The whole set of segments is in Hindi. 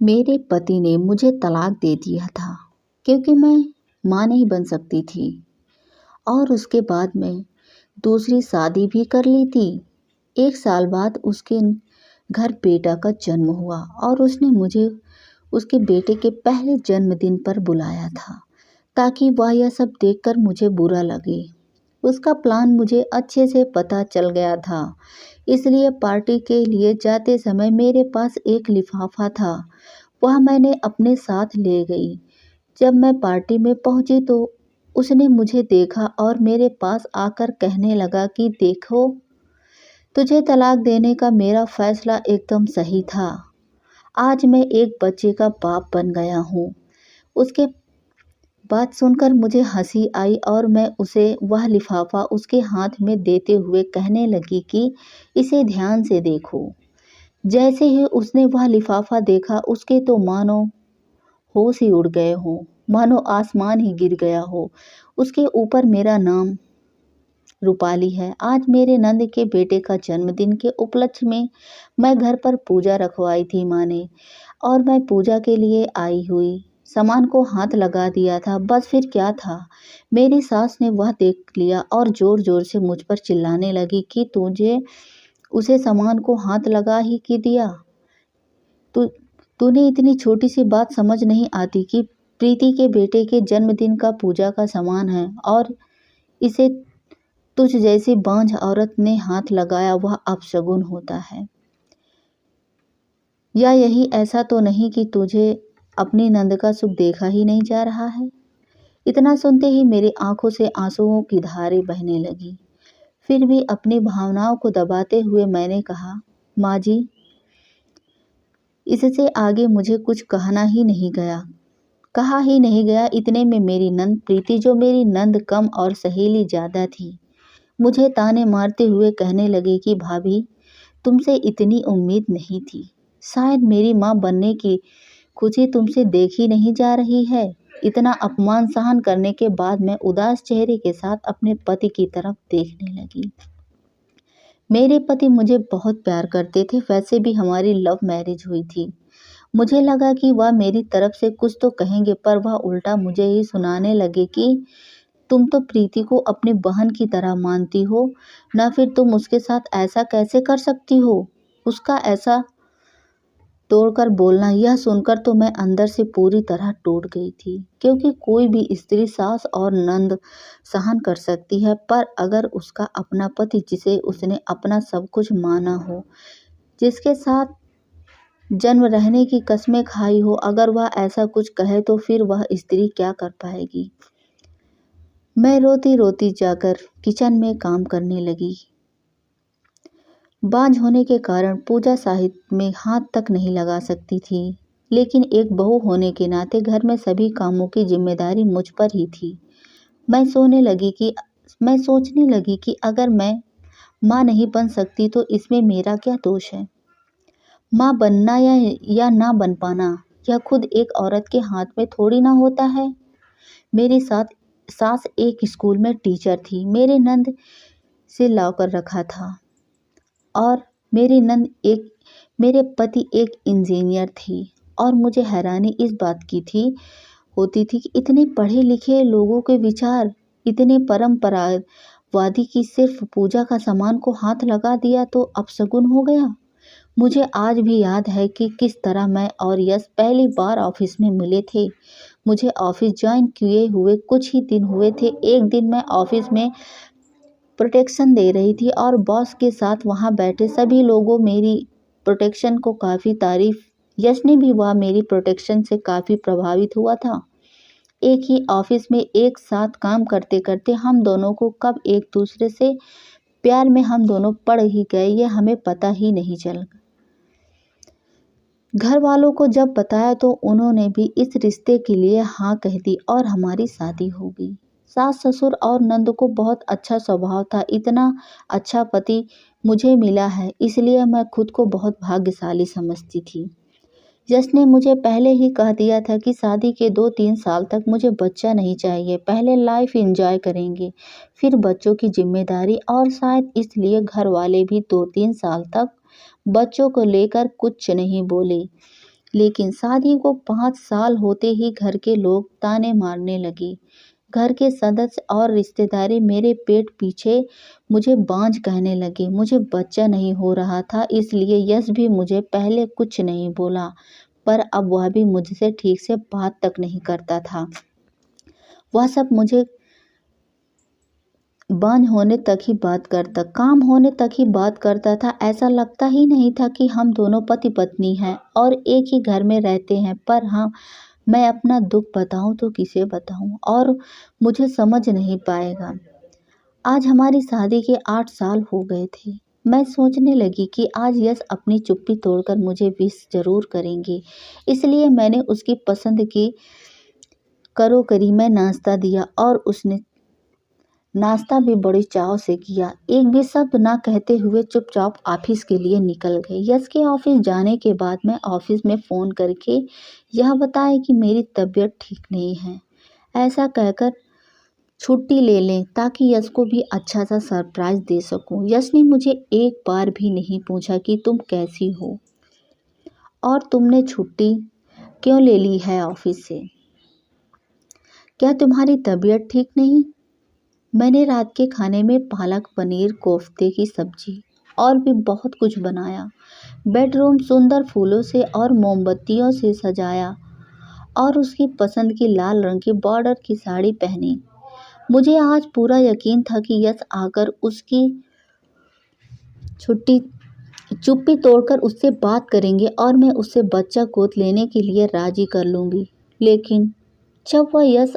मेरे पति ने मुझे तलाक दे दिया था क्योंकि मैं माँ नहीं बन सकती थी और उसके बाद मैं दूसरी शादी भी कर ली थी। 1 साल बाद उसके घर बेटा का जन्म हुआ और उसने मुझे उसके बेटे के पहले जन्मदिन पर बुलाया था ताकि वह यह सब देखकर मुझे बुरा लगे। उसका प्लान मुझे अच्छे से पता चल गया था, इसलिए पार्टी के लिए जाते समय मेरे पास एक लिफाफा था। वह मैंने अपने साथ ले गई। जब मैं पार्टी में पहुंची तो उसने मुझे देखा और मेरे पास आकर कहने लगा कि देखो, तुझे तलाक देने का मेरा फैसला एकदम सही था। आज मैं एक बच्चे का बाप बन गया हूँ। उसके बात सुनकर मुझे हंसी आई और मैं उसे वह लिफाफा उसके हाथ में देते हुए कहने लगी कि इसे ध्यान से देखो। जैसे ही उसने वह लिफाफा देखा, उसके तो मानो होश ही उड़ गए हो, मानो आसमान ही गिर गया हो। उसके ऊपर मेरा नाम रूपाली है। आज मेरे नंद के बेटे का जन्मदिन के उपलक्ष्य में मैं घर पर पूजा रखवाई थी माँ ने, और मैं पूजा के लिए आई हुई सामान को हाथ लगा दिया था। बस फिर क्या था, मेरी सास ने वह देख लिया और जोर जोर से मुझ पर चिल्लाने लगी कि तुझे उसे सामान को हाथ लगा ही कि दिया। तू तूने इतनी छोटी सी बात समझ नहीं आती कि प्रीति के बेटे के जन्मदिन का पूजा का सामान है और इसे तुझ जैसी बांझ औरत ने हाथ लगाया, वह अपशगुन होता है। या यही ऐसा तो नहीं कि तुझे अपनी नंद का सुख देखा ही नहीं जा रहा है। इतना सुनते ही मेरी आंखों से आंसुओं की धारें बहने लगी। फिर भी अपनी भावनाओं को दबाते हुए मैंने कहा, माँ जी, इससे आगे मुझे कुछ कहा ही नहीं गया। इतने में मेरी नंद प्रीति, जो मेरी नंद कम और सहेली ज़्यादा थी, मुझे ताने मारते हुए कहने लगी कि भाभी, तुमसे इतनी उम्मीद नहीं थी। शायद मेरी माँ बनने की खुशी तुमसे देखी नहीं जा रही है। इतना अपमान सहन करने के बाद मैं उदास चेहरे के साथ अपने पति की तरफ देखने लगी। मेरे पति मुझे बहुत प्यार करते थे। वैसे भी हमारी लव मैरिज हुई थी। मुझे लगा कि वह मेरी तरफ से कुछ तो कहेंगे, पर वह उल्टा मुझे ही सुनाने लगे कि तुम तो प्रीति को अपनी बहन की तरह मानती हो ना, फिर तुम उसके साथ ऐसा कैसे कर सकती हो। उसका ऐसा तोड़कर बोलना, यह सुनकर तो मैं अंदर से पूरी तरह टूट गई थी। क्योंकि कोई भी स्त्री सास और नंद सहन कर सकती है, पर अगर उसका अपना पति, जिसे उसने अपना सब कुछ माना हो, जिसके साथ जन्म रहने की कस्में खाई हो, अगर वह ऐसा कुछ कहे तो फिर वह स्त्री क्या कर पाएगी। मैं रोती रोती जाकर किचन में काम करने लगी। बांझ होने के कारण पूजा साहित्य में हाथ तक नहीं लगा सकती थी, लेकिन एक बहू होने के नाते घर में सभी कामों की जिम्मेदारी मुझ पर ही थी। मैं सोचने लगी कि अगर मैं माँ नहीं बन सकती तो इसमें मेरा क्या दोष है। माँ बनना या ना बन पाना, यह खुद एक औरत के हाथ में थोड़ी ना होता है। मेरी सास एक स्कूल में टीचर थी। मेरे नंद से लाकर रखा था और मेरे पति एक इंजीनियर थी। और मुझे हैरानी इस बात की होती थी कि इतने पढ़े लिखे लोगों के विचार इतने परंपरावादी कि सिर्फ पूजा का सामान को हाथ लगा दिया तो अपशगुन हो गया। मुझे आज भी याद है कि किस तरह मैं और यश पहली बार ऑफिस में मिले थे। मुझे ऑफिस ज्वाइन किए हुए कुछ ही दिन हुए थे। एक दिन मैं ऑफिस में प्रोटेक्शन दे रही थी और बॉस के साथ वहाँ बैठे सभी लोगों मेरी प्रोटेक्शन को काफ़ी तारीफ। यश ने भी वह मेरी प्रोटेक्शन से काफ़ी प्रभावित हुआ था। एक ही ऑफिस में एक साथ काम करते करते हम दोनों को कब एक दूसरे से प्यार में हम दोनों पड़ ही गए, ये हमें पता ही नहीं चला। घर वालों को जब बताया तो उन्होंने भी इस रिश्ते के लिए हाँ कह दी और हमारी शादी हो गई। सास ससुर और नंद को बहुत अच्छा स्वभाव था। इतना अच्छा पति मुझे मिला है, इसलिए मैं खुद को बहुत भाग्यशाली समझती थी। यश ने मुझे पहले ही कह दिया था कि शादी के 2-3 साल तक मुझे बच्चा नहीं चाहिए। पहले लाइफ एंजॉय करेंगे, फिर बच्चों की जिम्मेदारी। और शायद इसलिए घर वाले भी 2-3 साल तक बच्चों को लेकर कुछ नहीं बोले। लेकिन शादी को 5 साल होते ही घर के लोग ताने मारने लगे। घर के सदस्य और रिश्तेदारी मेरे पेट पीछे मुझे बांझ कहने लगे। मुझे बच्चा नहीं हो रहा था, इसलिए यश भी मुझे पहले कुछ नहीं बोला, पर अब वह भी मुझसे ठीक से बात तक नहीं करता था। वह सब मुझे बांझ होने तक ही बात करता, काम होने तक ही बात करता था। ऐसा लगता ही नहीं था कि हम दोनों पति पत्नी हैं और एक ही घर में रहते हैं। पर हाँ, मैं अपना दुख बताऊं तो किसे बताऊं, और मुझे समझ नहीं पाएगा। आज हमारी शादी के 8 साल हो गए थे। मैं सोचने लगी कि आज यश अपनी चुप्पी तोड़कर मुझे विश जरूर करेंगे, इसलिए मैंने उसकी पसंद की करोकरी में नाश्ता दिया और उसने नाश्ता भी बड़ी चाव से किया। एक भी शब्द ना कहते हुए चुपचाप ऑफिस के लिए निकल गए। यश के ऑफिस जाने के बाद मैं ऑफिस में फ़ोन करके यह बताया कि मेरी तबीयत ठीक नहीं है। ऐसा कहकर छुट्टी ले लें ताकि यश को भी अच्छा सा सरप्राइज़ दे सकूं। यश ने मुझे एक बार भी नहीं पूछा कि तुम कैसी हो और तुमने छुट्टी क्यों ले ली है ऑफिस से। क्या तुम्हारी तबीयत ठीक नहीं? मैंने रात के खाने में पालक पनीर, कोफ्ते की सब्जी और भी बहुत कुछ बनाया। बेडरूम सुंदर फूलों से और मोमबत्तियों से सजाया और उसकी पसंद की लाल रंग की बॉर्डर की साड़ी पहनी। मुझे आज पूरा यकीन था कि यश आकर उसकी छुट्टी चुप्पी तोड़कर उससे बात करेंगे और मैं उससे बच्चा गोद लेने के लिए राजी कर लूँगी। लेकिन जब वह यश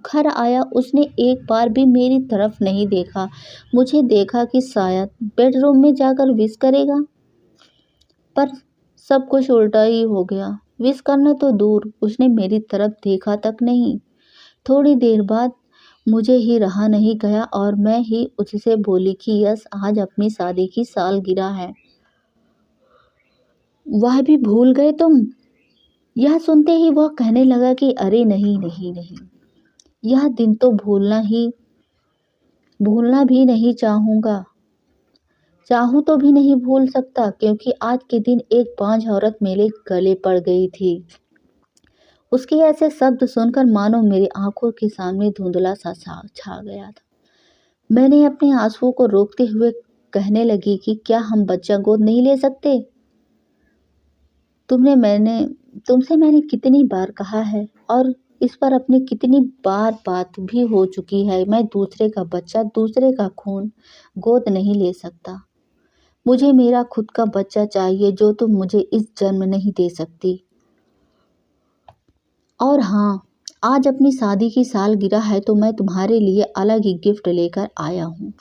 घर आया, उसने एक बार भी मेरी तरफ नहीं देखा। मुझे देखा कि शायद बेडरूम में जाकर विश करेगा, पर सब कुछ उल्टा ही हो गया। विश करना तो दूर, उसने मेरी तरफ देखा तक नहीं। थोड़ी देर बाद मुझे ही रहा नहीं गया और मैं ही उससे बोली कि यश, आज अपनी शादी की सालगिरह है, वह भी भूल गए तुम? यह सुनते ही वह कहने लगा कि अरे नहीं नहीं नहीं, यह दिन तो भूलना भी नहीं चाहूँगा। चाहूँ तो भी नहीं भूल सकता, क्योंकि आज के दिन एक बांझ औरत मेरे गले पड़ गई थी। उसके ऐसे शब्द सुनकर मानो मेरी आंखों के सामने धुंधला सा छा गया था। मैंने अपने आंसुओं को रोकते हुए कहने लगी कि क्या हम बच्चा गोद नहीं ले सकते? तुमसे मैंने कितनी बार कहा है और इस पर अपनी कितनी बार बात भी हो चुकी है। मैं दूसरे का बच्चा, दूसरे का खून गोद नहीं ले सकता। मुझे मेरा खुद का बच्चा चाहिए जो तुम मुझे इस जन्म नहीं दे सकती। और हाँ, आज अपनी शादी की सालगिरह है तो मैं तुम्हारे लिए अलग ही गिफ्ट लेकर आया हूँ।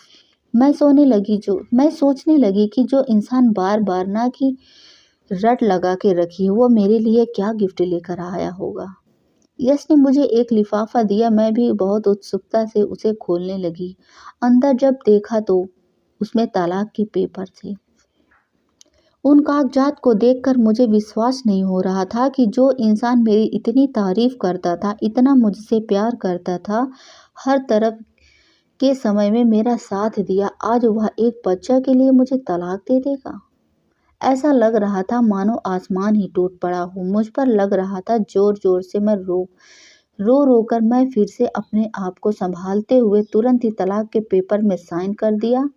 मैं सोचने लगी कि जो इंसान बार बार ना की रट लगा के रखी है, वो मेरे लिए क्या गिफ्ट लेकर आया होगा। यश ने मुझे एक लिफाफा दिया। मैं भी बहुत उत्सुकता से उसे खोलने लगी। अंदर जब देखा तो उसमें तलाक के पेपर थे। उन कागजात को देखकर मुझे विश्वास नहीं हो रहा था कि जो इंसान मेरी इतनी तारीफ करता था, इतना मुझसे प्यार करता था, हर तरफ के समय में मेरा साथ दिया, आज वह एक बच्चा के लिए मुझे तलाक दे देगा। ऐसा लग रहा था मानो आसमान ही टूट पड़ा हो मुझ पर। लग रहा था जोर जोर से मैं रो कर मैं फिर से अपने आप को संभालते हुए तुरंत ही तलाक के पेपर में साइन कर दिया,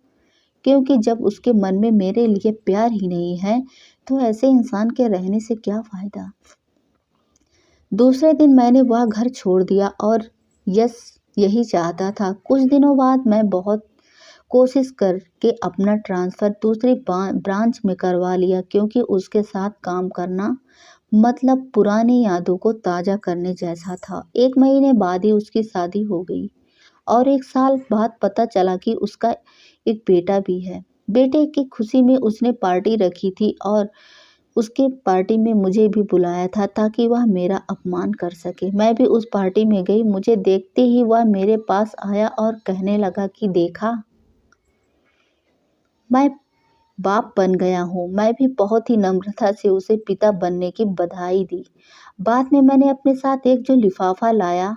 क्योंकि जब उसके मन में मेरे लिए प्यार ही नहीं है तो ऐसे इंसान के रहने से क्या फ़ायदा। दूसरे दिन मैंने वह घर छोड़ दिया और यश यही चाहता था। कुछ दिनों बाद मैं बहुत कोशिश करके अपना ट्रांसफ़र दूसरी ब्रांच में करवा लिया, क्योंकि उसके साथ काम करना मतलब पुरानी यादों को ताज़ा करने जैसा था। 1 महीने बाद ही उसकी शादी हो गई और 1 साल बाद पता चला कि उसका एक बेटा भी है। बेटे की खुशी में उसने पार्टी रखी थी और उसके पार्टी में मुझे भी बुलाया था ताकि वह मेरा अपमान कर सके। मैं भी उस पार्टी में गई। मुझे देखते ही वह मेरे पास आया और कहने लगा कि देखा, मैं बाप बन गया हूँ। मैं भी बहुत ही नम्रता से उसे पिता बनने की बधाई दी। बाद में मैंने अपने साथ एक जो लिफाफा लाया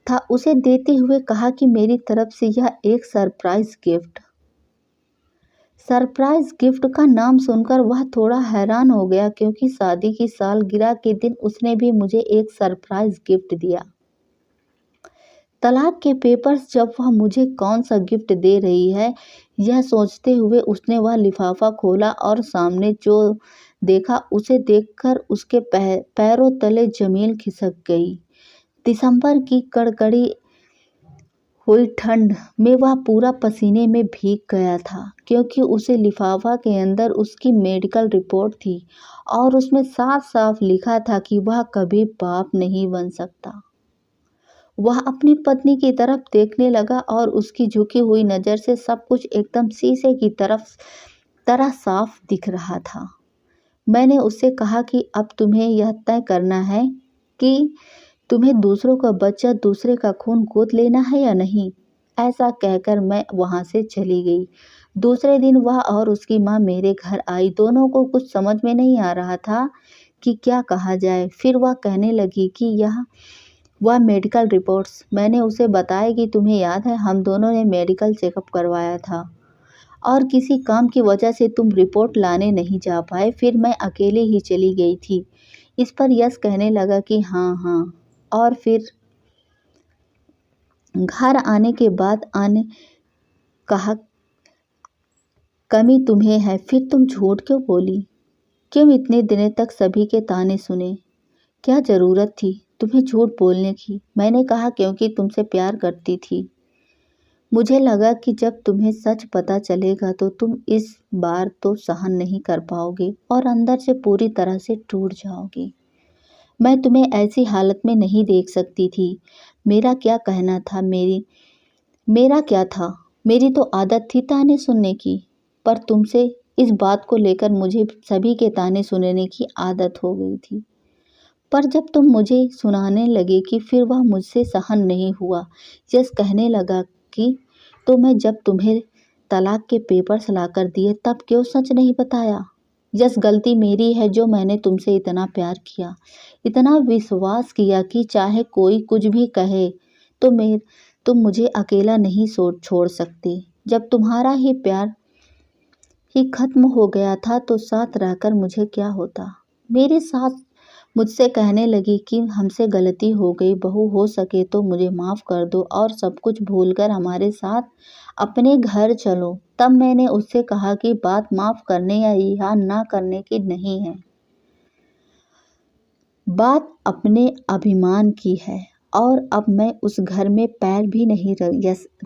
था उसे देते हुए कहा कि मेरी तरफ से यह एक सरप्राइज गिफ्ट। सरप्राइज गिफ्ट का नाम सुनकर वह थोड़ा हैरान हो गया, क्योंकि शादी की सालगिरह के दिन उसने भी मुझे एक सरप्राइज गिफ्ट दिया। तलाक के पेपर्स, जब वह मुझे कौन सा गिफ्ट दे रही है, यह सोचते हुए उसने वह लिफाफा खोला और सामने जो देखा उसे देखकर उसके पैरों तले जमीन खिसक गई। दिसंबर की कड़कड़ी हुई ठंड में वह पूरा पसीने में भीग गया था, क्योंकि उसे लिफाफा के अंदर उसकी मेडिकल रिपोर्ट थी और उसमें साफ साफ लिखा था कि वह कभी बाप नहीं बन सकता। वह अपनी पत्नी की तरफ देखने लगा और उसकी झुकी हुई नज़र से सब कुछ एकदम शीशे की तरह साफ दिख रहा था। मैंने उससे कहा कि अब तुम्हें यह तय करना है कि तुम्हें दूसरों का बच्चा, दूसरे का खून गोद लेना है या नहीं। ऐसा कहकर मैं वहाँ से चली गई। दूसरे दिन वह और उसकी माँ मेरे घर आई। दोनों को कुछ समझ में नहीं आ रहा था कि क्या कहा जाए। फिर वह कहने लगी कि वह मेडिकल रिपोर्ट्स। मैंने उसे बताया कि तुम्हें याद है, हम दोनों ने मेडिकल चेकअप करवाया था और किसी काम की वजह से तुम रिपोर्ट लाने नहीं जा पाए। फिर मैं अकेले ही चली गई थी। इस पर यश कहने लगा कि हाँ हाँ। और फिर घर आने के बाद आने कहा, कमी तुम्हें है। फिर तुम झूठ क्यों बोली? क्यों इतने दिनों तक सभी के ताने सुने? क्या ज़रूरत थी तुम्हें झूठ बोलने की? मैंने कहा, क्योंकि तुमसे प्यार करती थी। मुझे लगा कि जब तुम्हें सच पता चलेगा तो तुम इस बार तो सहन नहीं कर पाओगे और अंदर से पूरी तरह से टूट जाओगे। मैं तुम्हें ऐसी हालत में नहीं देख सकती थी। मेरा क्या कहना था? मेरा क्या था? मेरी तो आदत थी ताने सुनने की, पर तुमसे इस बात को लेकर मुझे सभी के ताने सुनने की आदत हो गई थी। पर जब तुम मुझे सुनाने लगे कि फिर वह मुझसे सहन नहीं हुआ। यश कहने लगा कि तो मैं जब तुम्हें तलाक के पेपर्स लाकर दिए तब क्यों सच नहीं बताया? यश, गलती मेरी है जो मैंने तुमसे इतना प्यार किया, इतना विश्वास किया कि चाहे कोई कुछ भी कहे तो तुम मुझे अकेला नहीं छोड़ सकते। जब तुम्हारा ही प्यार ही खत्म हो गया था तो साथ रहकर मुझे क्या होता? मेरी सास मुझसे कहने लगी कि हमसे गलती हो गई, बहू हो सके तो मुझे माफ़ कर दो और सब कुछ भूलकर हमारे साथ अपने घर चलो। तब मैंने उससे कहा कि बात माफ़ करने या रिहा ना करने की नहीं है, बात अपने अभिमान की है। और अब मैं उस घर में पैर भी नहीं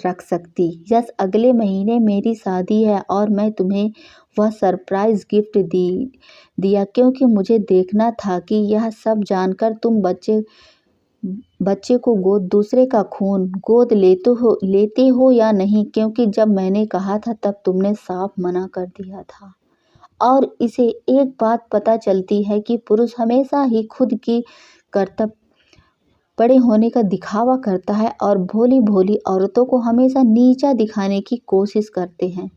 रख सकती। यस, अगले महीने मेरी शादी है और मैं तुम्हें वह सरप्राइज़ गिफ्ट दिया, क्योंकि मुझे देखना था कि यह सब जानकर तुम बच्चे को दूसरे का खून गोद लेते हो या नहीं, क्योंकि जब मैंने कहा था तब तुमने साफ मना कर दिया था। और इसे एक बात पता चलती है कि पुरुष हमेशा ही खुद की कर्तव्य बड़े होने का दिखावा करता है और भोली भोली औरतों को हमेशा नीचा दिखाने की कोशिश करते हैं।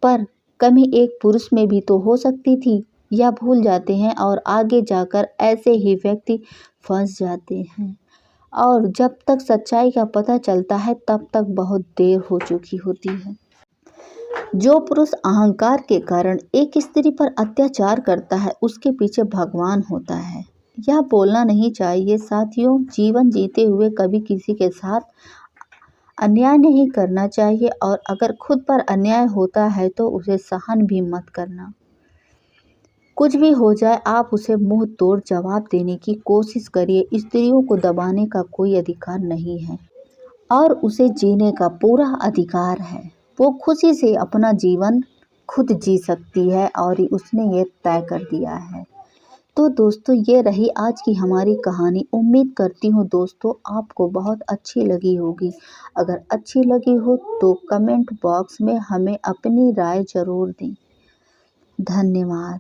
पर कमी एक पुरुष में भी तो हो सकती थी। यह भूल जाते हैं और आगे जाकर ऐसे ही व्यक्ति फंस जाते हैं और जब तक सच्चाई का पता चलता है तब तक बहुत देर हो चुकी होती है। जो पुरुष अहंकार के कारण एक स्त्री पर अत्याचार करता है उसके पीछे भगवान होता है। यह बोलना नहीं चाहिए साथियों। जीवन जीते हुए कभी किसी के साथ अन्याय नहीं करना चाहिए और अगर खुद पर अन्याय होता है तो उसे सहन भी मत करना। कुछ भी हो जाए आप उसे मुंह तोड़ जवाब देने की कोशिश करिए। स्त्रियों को दबाने का कोई अधिकार नहीं है और उसे जीने का पूरा अधिकार है। वो खुशी से अपना जीवन खुद जी सकती है और उसने ये तय कर दिया है। तो दोस्तों, ये रही आज की हमारी कहानी। उम्मीद करती हूँ दोस्तों आपको बहुत अच्छी लगी होगी। अगर अच्छी लगी हो तो कमेंट बॉक्स में हमें अपनी राय ज़रूर दें। धन्यवाद।